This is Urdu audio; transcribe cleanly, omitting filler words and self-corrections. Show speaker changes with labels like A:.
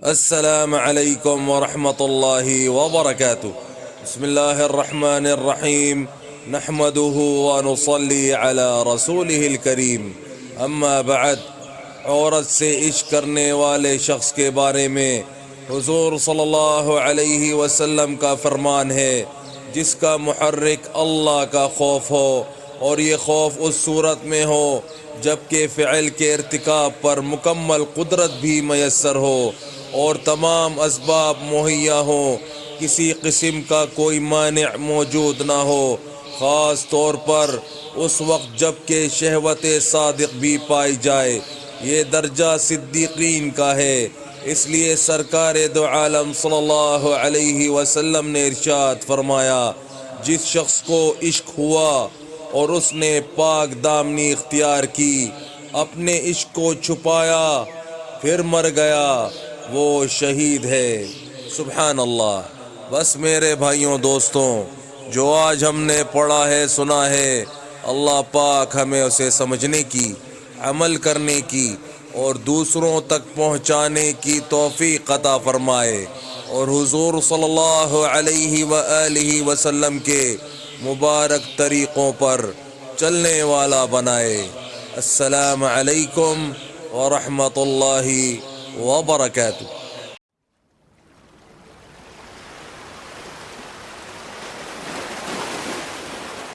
A: السلام علیکم ورحمۃ اللہ وبرکاتہ۔ بسم اللہ الرحمن الرحیم، نحمده ونصلی علی رسولہ الکریم، اما بعد۔ عورت سے عشق کرنے والے شخص کے بارے میں حضور صلی اللہ علیہ وسلم کا فرمان ہے، جس کا محرک اللہ کا خوف ہو، اور یہ خوف اس صورت میں ہو جبکہ فعل کے ارتکاب پر مکمل قدرت بھی میسر ہو اور تمام اسباب مہیا ہوں، کسی قسم کا کوئی مانع موجود نہ ہو، خاص طور پر اس وقت جب کہ شہوت صادق بھی پائی جائے۔ یہ درجہ صدیقین کا ہے۔ اس لیے سرکار دو عالم صلی اللہ علیہ وسلم نے ارشاد فرمایا، جس شخص کو عشق ہوا اور اس نے پاک دامنی اختیار کی، اپنے عشق کو چھپایا پھر مر گیا، وہ شہید ہے۔ سبحان اللہ۔ بس میرے بھائیوں دوستوں، جو آج ہم نے پڑھا ہے سنا ہے، اللہ پاک ہمیں اسے سمجھنے کی، عمل کرنے کی اور دوسروں تک پہنچانے کی توفیق عطا فرمائے، اور حضور صلی اللہ علیہ وآلہ وسلم کے مبارک طریقوں پر چلنے والا بنائے۔ السلام علیکم ورحمۃ اللہ وبرکاتہ۔